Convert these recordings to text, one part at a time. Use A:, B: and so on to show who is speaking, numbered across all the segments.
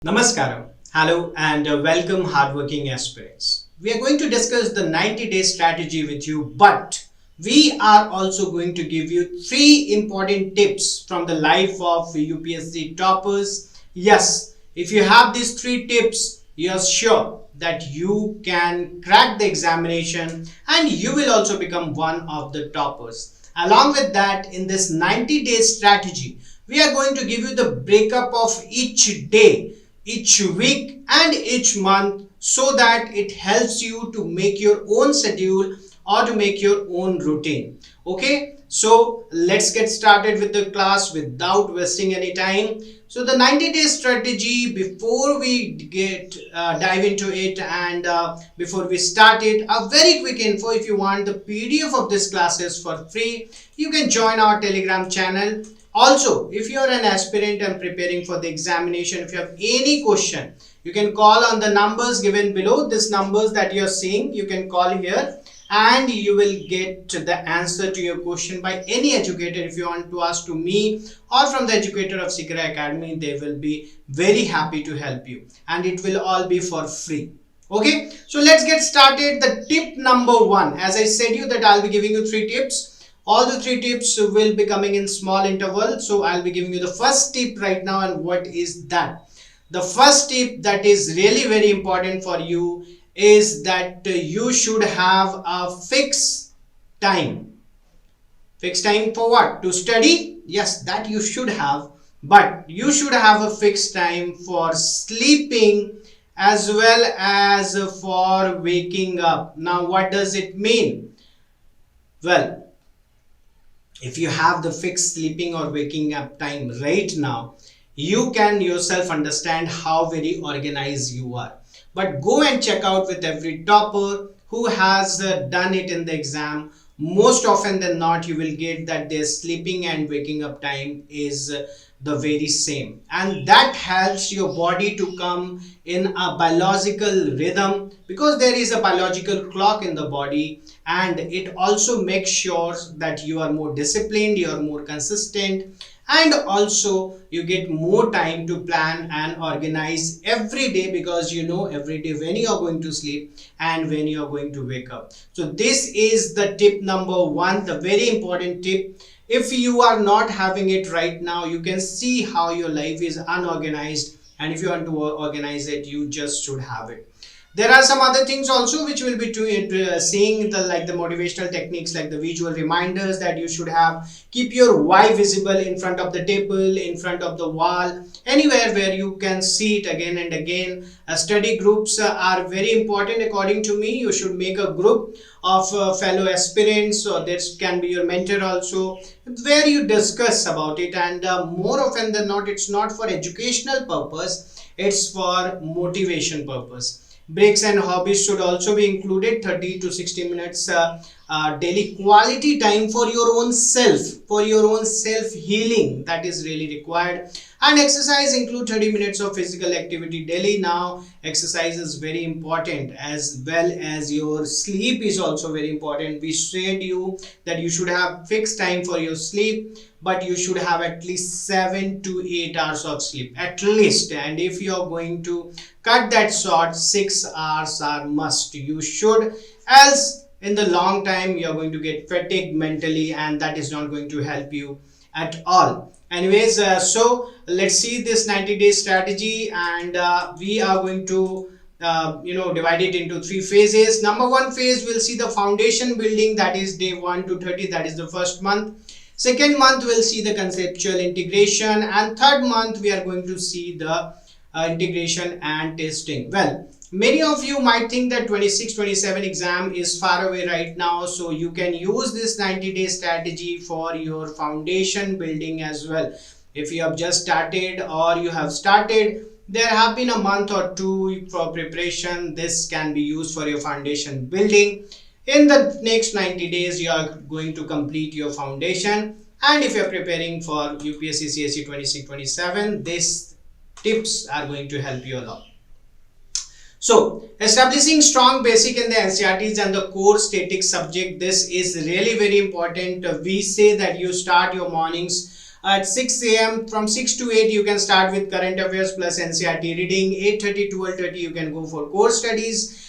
A: Namaskaram. Hello and welcome hardworking aspirants. We are going to discuss the 90-day strategy with you, but we are also going to give you three important tips from the life of UPSC toppers. Yes, if you have these three tips, you are sure that you can crack the examination and you will also become one of the toppers. Along with that, in this 90-day strategy, we are going to give you the breakup of each day, each week and each month, so that it helps you to make your own schedule or to make your own routine. Okay, so let's get started with the class without wasting any time. So the 90-day strategy, before we get dive into it and before we start it, a very quick info: if you want the PDF of this classes for free, you can join our Telegram channel. Also, if you are an aspirant and preparing for the examination, if you have any question, you can call on the numbers given below. These numbers that you are seeing, you can call here and you will get the answer to your question by any educator. If you want to ask to me or from the educator of Secret Academy, they will be very happy to help you, and it will all be for free. Okay, so let's get started. The tip number one, as I said you that I'll be giving you three tips. All the three tips will be coming in small interval. So I'll be giving you the first tip right now. And what is that? The first tip that is really very important for you is that you should have a fixed time. Fixed time for what? To study? Yes, that you should have. But you should have a fixed time for sleeping as well as for waking up. Now, what does it mean? Well, if you have the fixed sleeping or waking up time right now, you can yourself understand how very organized you are. But go and check out with every topper who has done it in the exam. Most often than not, you will get that their sleeping and waking up time is the very same, and that helps your body to come in a biological rhythm, because there is a biological clock in the body, and it also makes sure that you are more disciplined, you are more consistent, and also you get more time to plan and organize every day, because you know every day when you are going to sleep and when you are going to wake up. So this is the tip number one, the very important tip. If you are not having it right now, you can see how your life is unorganized, and if you want to organize it, you just should have it. There are some other things also which will be seeing the motivational techniques, like the visual reminders that you should have. Keep your why visible in front of the table, in front of the wall, anywhere where you can see it again and again. Study groups are very important according to me. You should make a group of fellow aspirants, or this can be your mentor also, where you discuss about it. And more often than not, it's not for educational purpose, it's for motivation purpose. Breaks and hobbies should also be included. 30 to 60 minutes daily quality time for your own self, for your own self healing, that is really required. And exercise include 30 minutes of physical activity daily. Now exercise is very important, as well as your sleep is also very important. We said you that you should have fixed time for your sleep, but you should have at least 7 to 8 hours of sleep at least. And if you are going to cut that short, 6 hours are must. You should, else in the long time you are going to get fatigued mentally, and that is not going to help you at all. Anyways, so let's see this 90-day strategy, and we are going to divide it into three phases. Number one phase, we'll see the foundation building, that is day 1 to 30, that is the first month. Second month we'll see the conceptual integration, and third month we are going to see the integration and testing. Well, many of you might think that 26-27 exam is far away right now, so you can use this 90-day strategy for your foundation building as well. If you have just started or you have started, there have been a month or two for preparation, this can be used for your foundation building. In the next 90 days, you are going to complete your foundation, and if you are preparing for UPSC CSE 26-27, these tips are going to help you a lot. So, establishing strong basic in the NCERTs and the core static subject, this is really very important. We say that you start your mornings At 6 a.m. from 6 to 8 you can start with current affairs plus NCERT reading. 8:30 to 12:30 you can go for core studies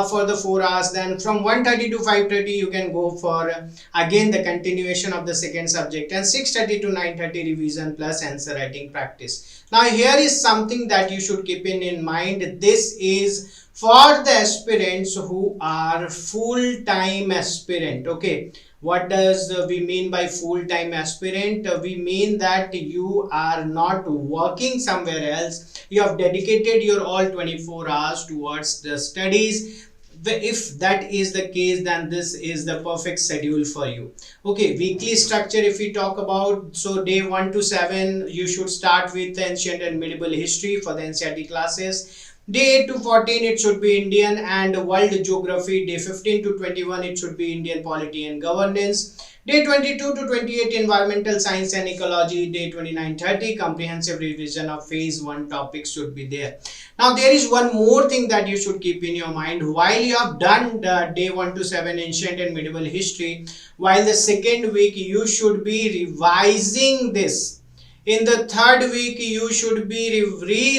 A: for the 4 hours. Then from 1:30 to 5:30 you can go for again the continuation of the second subject, and 6:30 to 9:30 revision plus answer writing practice. Now here is something that you should keep in mind. This is for the aspirants who are full-time aspirant. Okay, what does we mean by full-time aspirant? We mean that you are not working somewhere else, you have dedicated your all 24 hours towards the studies. If that is the case, then this is the perfect schedule for you. Okay, weekly structure if we talk about, so day 1 to 7 you should start with ancient and medieval history for the NCERT classes. Day 8 to 14 it should be Indian and world geography. Day 15 to 21 it should be Indian polity and governance. Day 22 to 28 environmental science and ecology. Day 29-30 comprehensive revision of phase 1 topics should be there. Now there is one more thing that you should keep in your mind. While you have done the day 1 to 7 ancient and medieval history, while the second week you should be revising this. In the third week you should be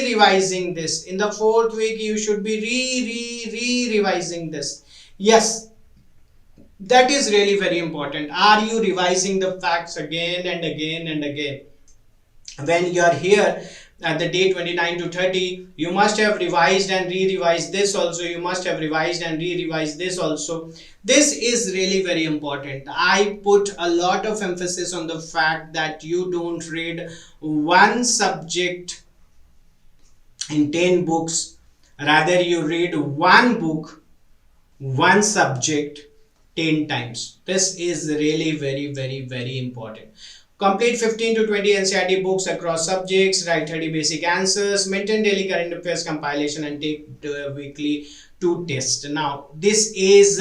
A: revising this. In the fourth week you should be revising this. Yes, that is really very important. Are you revising the facts again and again and again? When you are here at the day 29 to 30, you must have revised and re-revised this also. You must have revised and re-revised this also. This is really very important. I put a lot of emphasis on the fact that you don't read one subject in 10 books. Rather, you read one book, one subject 10 times. This is really very important. Complete 15 to 20 NCERT books across subjects, write 30 basic answers, maintain daily current affairs compilation, and take weekly 2 tests. Now, this is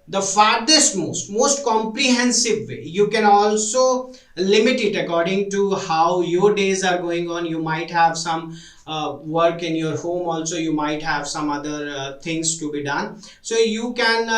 A: the farthest most comprehensive way. You can also limit it according to how your days are going on. You might have some work in your home also, you might have some other things to be done, so you can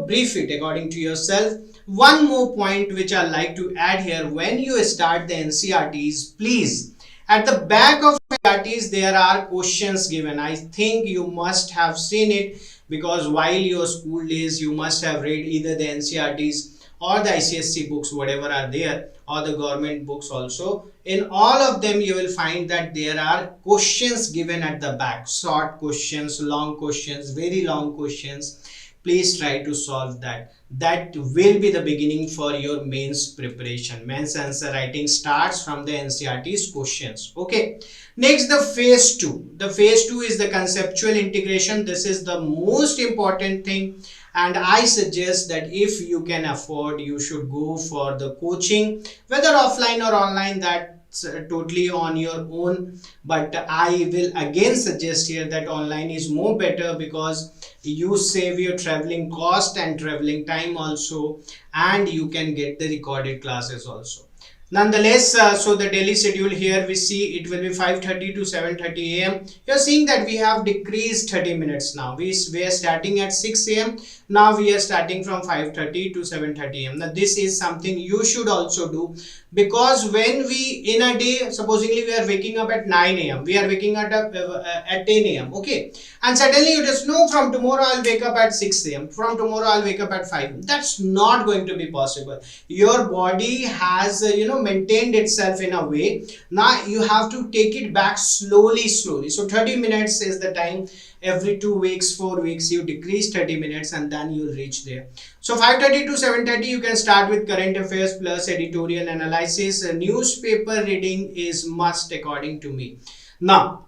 A: brief it according to yourself. One more point which I like to add here: when you start the NCERTs, please, at the back of NCERTs there are questions given. I think you must have seen it, because while your school days you must have read either the NCERTs or the ICSC books, whatever are there, or the government books also. In all of them you will find that there are questions given at the back. Short questions, long questions, very long questions. Please try to solve that. That will be the beginning for your mains preparation. Mains answer writing starts from the NCERT's questions. Okay, next, the phase 2. The phase 2 is the conceptual integration. This is the most important thing, and I suggest that if you can afford, you should go for the coaching, whether offline or online. That's totally on your own, but I will again suggest here that online is more better, because you save your traveling cost and traveling time also, and you can get the recorded classes also. Nonetheless, so the daily schedule here we see it will be 5:30 to 7:30 a.m. You're seeing that we have decreased 30 minutes now. We are starting at 6 a.m. Now we are starting from 5:30 to 7:30 a.m. Now this is something you should also do, because when we in a day, supposedly we are waking up at 9 a.m. we are waking up at 10 a.m. okay, and suddenly you just know from tomorrow I'll wake up at 6 a.m. from tomorrow I'll wake up at 5 a.m. That's not going to be possible. Your body has maintained itself in a way. Now you have to take it back slowly. So 30 minutes is the time. Every 2 weeks, 4 weeks you decrease 30 minutes, and then you'll reach there. So 5:30 to 7:30 you can start with current affairs plus editorial analysis. Newspaper reading is must according to me. Now,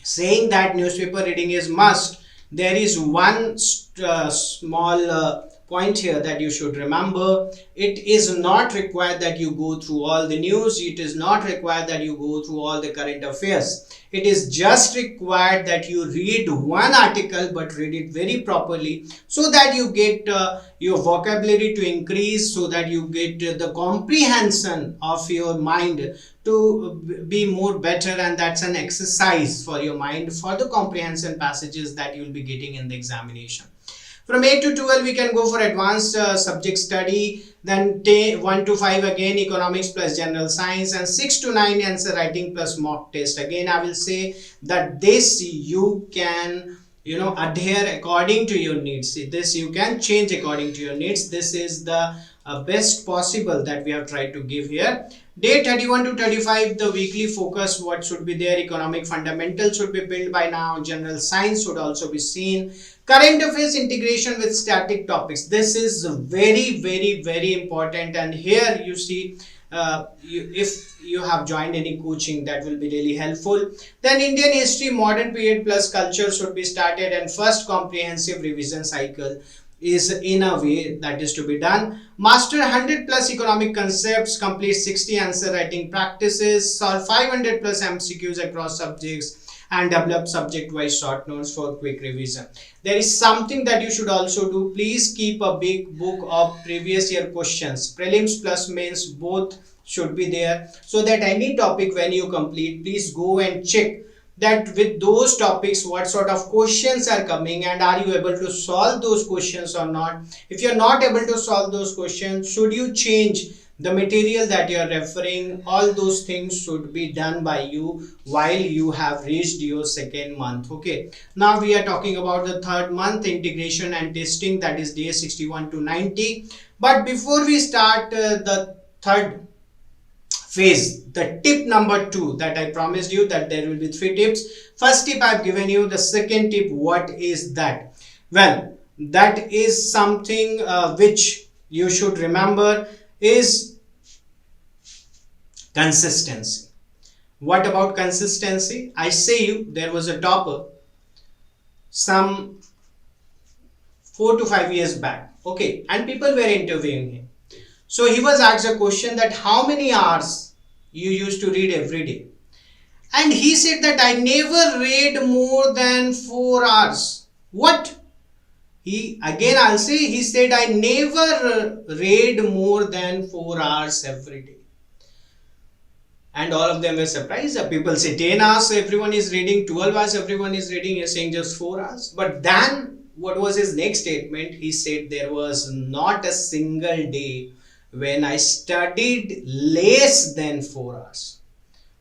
A: saying that newspaper reading is must, there is one small point here that you should remember. It is not required that you go through all the news. It is not required that you go through all the current affairs. It is just required that you read one article, but read it very properly, so that you get your vocabulary to increase, so that you get the comprehension of your mind to be more better, and that's an exercise for your mind for the comprehension passages that you will be getting in the examination. From 8 to 12 we can go for advanced subject study, then 1 to 5 again economics plus general science, and 6 to 9 answer writing plus mock test. Again I will say that this you can adhere according to your needs. This you can change according to your needs. This is the best possible that we have tried to give here. Day 31 to 35, the weekly focus, what should be there? Economic fundamentals should be built by now. General science should also be seen. Current affairs integration with static topics. This is very important. And here you see, if you have joined any coaching, that will be really helpful. Then Indian history, modern period plus culture should be started, and first comprehensive revision cycle is in a way that is to be done. Master 100 plus economic concepts, complete 60 answer writing practices, solve 500 plus MCQs across subjects, and develop subject wise short notes for quick revision. There is something that you should also do. Please keep a big book of previous year questions. Prelims plus mains both should be there, so that any topic when you complete, please go and check that with those topics what sort of questions are coming, and are you able to solve those questions or not. If you are not able to solve those questions, should you change the material that you are referring? All those things should be done by you while you have reached your second month. Okay, now we are talking about the third month, integration and testing, that is day 61 to 90. But before we start the third phase, the tip number 2 that I promised you, that there will be 3 tips. First tip I've given you. The second tip, what is that? Well, that is something which you should remember is consistency. What about consistency? I say you, there was a topper some 4 to 5 years back, okay, and people were interviewing him. So he was asked a question that how many hours you used to read every day, and he said that I never read more than 4 hours. What? I'll say, he said I never read more than 4 hours every day. And all of them were surprised. People say 10 hours everyone is reading, 12 hours everyone is reading, you're saying just 4 hours. But then what was his next statement? He said there was not a single day when I studied less than 4 hours.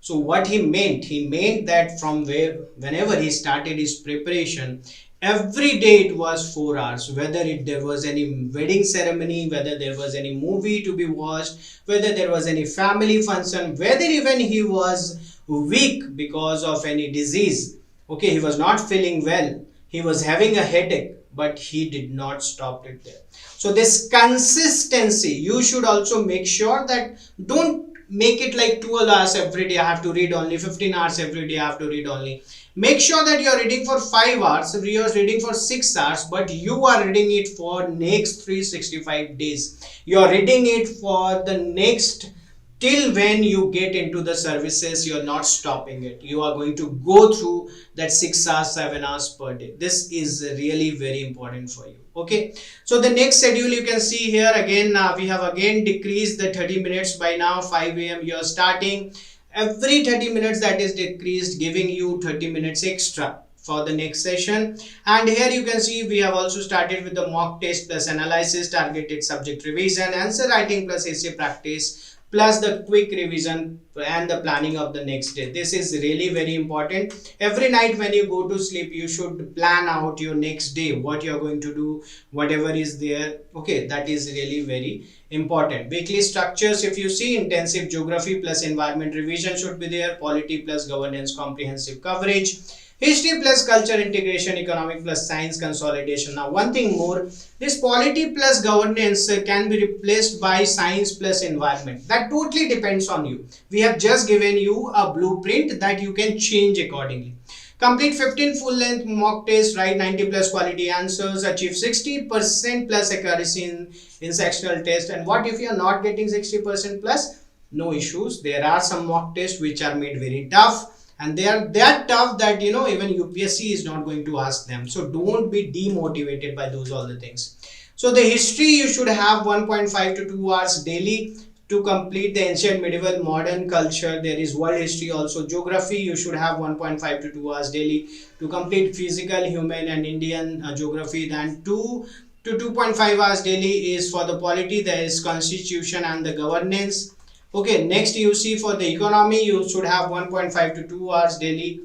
A: So what he meant that from whenever he started his preparation, every day it was 4 hours, whether there was any wedding ceremony, whether there was any movie to be watched, whether there was any family function, whether even he was weak because of any disease. Okay, he was not feeling well, he was having a headache, but he did not stop it there. So this consistency, you should also make sure that don't make it like 12 hours every day I have to read only, 15 hours every day I have to read only. Make sure that you are reading for 5 hours, you are reading for 6 hours, but you are reading it for next 365 days. You are reading it for the next, till when you get into the services, you are not stopping it. You are going to go through that 6 hours, 7 hours per day. This is really very important for you. Okay, so the next schedule you can see here again, we have again decreased the 30 minutes by now. 5 a.m. you are starting. Every 30 minutes that is decreased, giving you 30 minutes extra for the next session. And here you can see we have also started with the mock test plus analysis, targeted subject revision, answer writing plus essay practice, plus the quick revision and the planning of the next day. This is really very important. Every night when you go to sleep, you should plan out your next day, what you are going to do, whatever is there. Okay, that is really very important. Weekly structures, if you see, intensive geography plus environment revision should be there, polity plus governance comprehensive coverage, history plus culture integration, economic plus science consolidation. Now one thing more, this polity plus governance can be replaced by science plus environment. That totally depends on you. We have just given you a blueprint that you can change accordingly. Complete 15 full length mock tests, write 90 plus quality answers, achieve 60% plus accuracy in sectional test. And what if you are not getting 60% plus? No issues. There are some mock tests which are made very tough, and they are that tough that even UPSC is not going to ask them. So don't be demotivated by those all the things. So the history, you should have 1.5 to 2 hours daily. To complete the ancient, medieval, modern culture, there is world history also. Geography, you should have 1.5 to 2 hours daily. To complete physical, human and Indian geography, then 2 to 2.5 hours daily is for the polity. There is constitution and the governance. Okay, next you see for the economy, you should have 1.5 to 2 hours daily.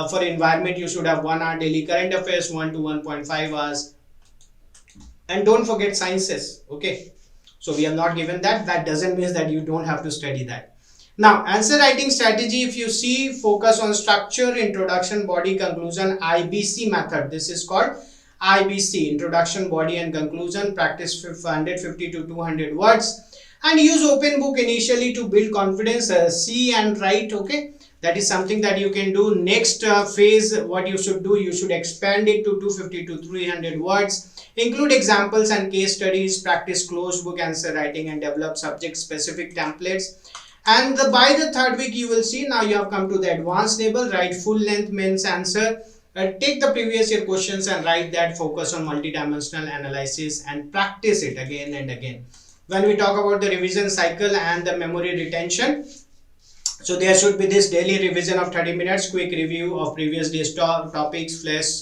A: For environment, you should have 1 hour daily. Current affairs, 1 to 1.5 hours. And don't forget sciences. Okay, so we have not given that. That doesn't mean that you don't have to study that. Now, answer writing strategy, if you see, focus on structure, introduction, body, conclusion, IBC method. This is called IBC, introduction, body and conclusion. Practice 150 to 200 words. And use open book initially to build confidence. See and write. Okay, that is something that you can do. Next phase, what you should do, you should expand it to 250 to 300 words. Include examples and case studies. Practice closed book answer writing and develop subject specific templates. And by the third week, you will see now you have come to the advanced level. Write full length mains answer. Take the previous year questions and write that. Focus on multidimensional analysis and practice it again and again. When we talk about the revision cycle and the memory retention, so there should be this daily revision of 30 minutes, quick review of previous day's topics, flash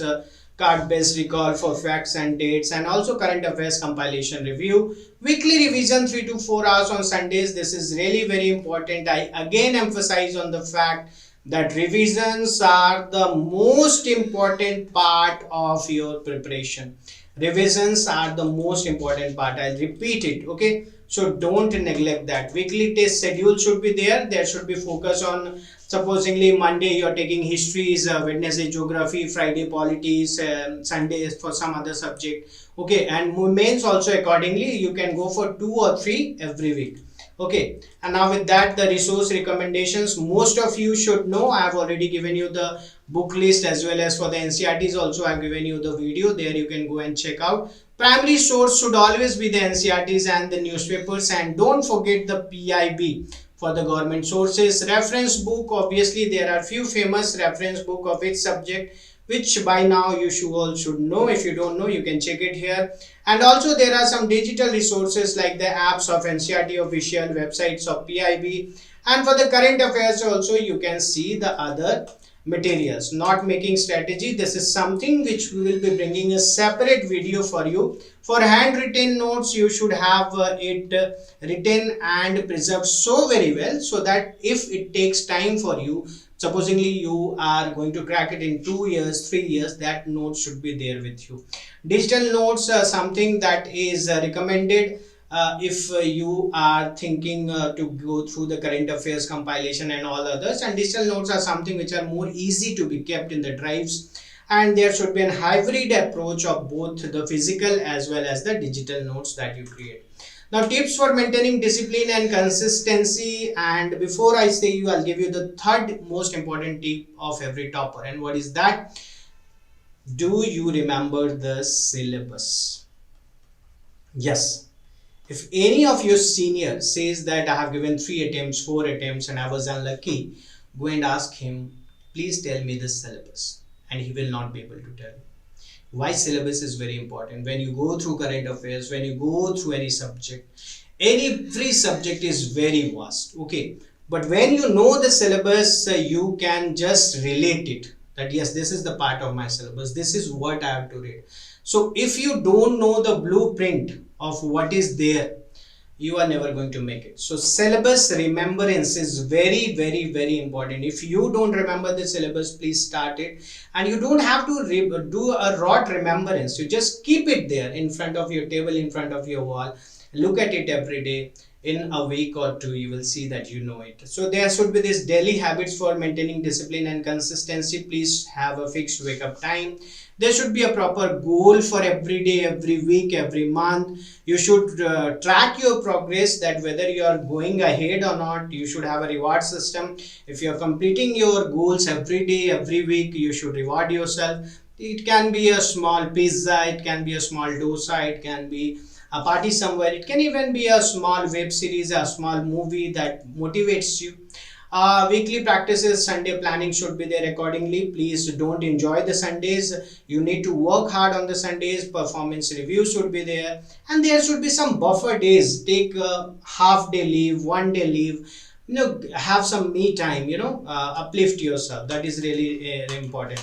A: card based recall for facts and dates, and also current affairs compilation review. Weekly revision 3 to 4 hours on Sundays. This is really very important. I again emphasize on the fact that revisions are the most important part of your preparation. Revisions are the most important part. I'll repeat it. Okay, so don't neglect that. Weekly test schedule should be there. There should be focus on, supposingly Monday you're taking histories, Wednesday geography, Friday polities, Sunday for some other subject. Okay, and mains also accordingly. You can go for 2 or 3 every week. Okay, and now with that, the resource recommendations, most of you should know. I have already given you the book list, as well as for the NCERTs also I have given you the video. There you can go and check out. Primary source should always be the NCERTs and the newspapers, and don't forget the PIB for the government sources. Reference book, obviously there are few famous reference book of each subject, which by now you should know. If you don't know, you can check it here. And also there are some digital resources like the apps of NCERT official, websites of PIB, and for the current affairs also you can see the other materials. Not making strategy, this is something which we will be bringing a separate video for you. For handwritten notes, you should have it written and preserved so very well, so that if it takes time for you, supposingly you are going to crack it in 2 years, 3 years, that note should be there with you. Digital notes are something that is recommended if you are thinking to go through the current affairs compilation and all others. And digital notes are something which are more easy to be kept in the drives, and there should be a hybrid approach of both the physical as well as the digital notes that you create. Now, tips for maintaining discipline and consistency. And before I say you, I'll give you the third most important tip of every topper. And what is that? Do you remember the syllabus? Yes. If any of your senior says that I have given 3 attempts, 4 attempts and I was unlucky, go and ask him, please tell me the syllabus. And he will not be able to tell you. Why syllabus is very important. When you go through current affairs, when you go through any subject, every subject is very vast. Okay, but when you know the syllabus, you can just relate it. That yes, this is the part of my syllabus. This is what I have to read. So if you don't know the blueprint of what is there, you are never going to make it. So syllabus remembrance is very, very, very important. If you don't remember the syllabus, please start it. And you don't have to do a rote remembrance. You just keep it there in front of your table, in front of your wall. Look at it every day. In a week or 2, you will see that you know it. So there should be this daily habits for maintaining discipline and consistency. Please have a fixed wake up time. There should be a proper goal for every day, every week, every month. You should track your progress, that whether you are going ahead or not. You should have a reward system. If you are completing your goals every day, every week, you should reward yourself. It can be a small pizza, it can be a small dosa, it can be a party somewhere, it can even be a small web series, a small movie that motivates you. Weekly practices, Sunday planning should be there accordingly. Please don't enjoy the Sundays. You need to work hard on the Sundays. Performance review should be there, and there should be some buffer days. Take half day leave, 1 day leave. Have some me time. Uplift yourself. That is really important.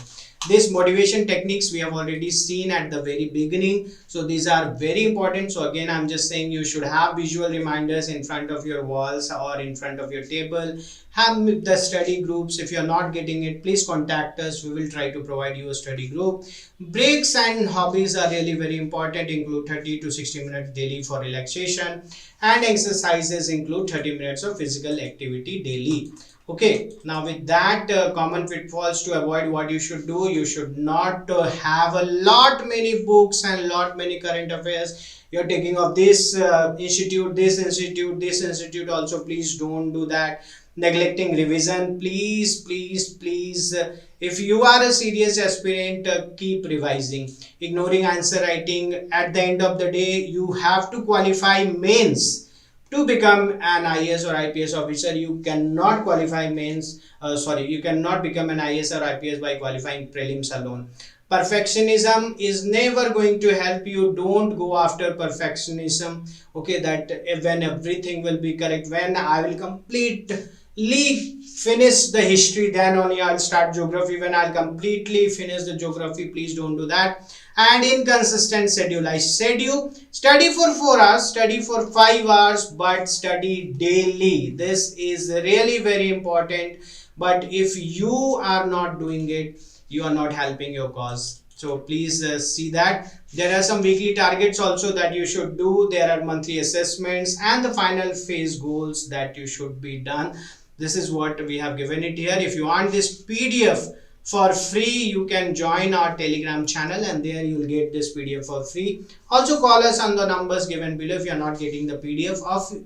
A: This motivation techniques we have already seen at the very beginning, so these are very important. So again, I'm just saying you should have visual reminders in front of your walls or in front of your table. Have the study groups. If you're not getting it, please contact us. We will try to provide you a study group. Breaks and hobbies are really very important. Include 30 to 60 minutes daily for relaxation, and exercises include 30 minutes of physical activity daily. Okay, now with that, common pitfalls to avoid, what you should do, you should not have a lot many books and lot many current affairs. You're taking of this institute, this institute, this institute also. Please don't do that. Neglecting revision, please, please, please. If you are a serious aspirant, keep revising. Ignoring answer writing. At the end of the day, you have to qualify mains to become an IAS or IPS officer. You cannot qualify mains, you cannot become an IAS or IPS by qualifying prelims alone. Perfectionism is never going to help you. Don't go after perfectionism. Okay, that when everything will be correct, when I will completely finish the history, then only I'll start geography. When I'll completely finish the geography, please don't do that. And inconsistent schedule. I said you study for 4 hours, study for 5 hours, but study daily. This is really very important. But if you are not doing it, you are not helping your cause. So please see that. There are some weekly targets also that you should do. There are monthly assessments and the final phase goals that you should be done. This is what we have given it here. If you want this PDF for free, you can join our Telegram channel, and there you will get this PDF for free. Also call us on the numbers given below if you are not getting the PDF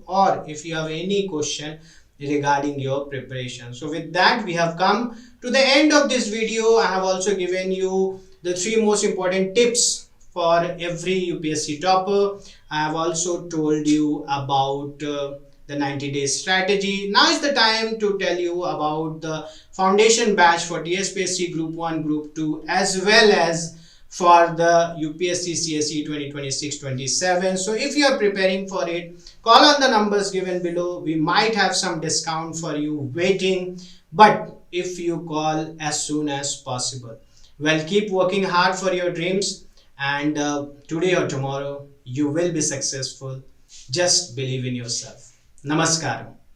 A: or if you have any question regarding your preparation. So with that, we have come to the end of this video. I have also given you the 3 most important tips for every UPSC topper. I have also told you about the 90-day strategy. Now is the time to tell you about the foundation batch for TGPSC Group 1, Group 2, as well as for the UPSC CSE 2026-27. So if you are preparing for it, call on the numbers given below. We might have some discount for you waiting, but if you call as soon as possible. Well, keep working hard for your dreams, and today or tomorrow you will be successful. Just believe in yourself. Namaskaram.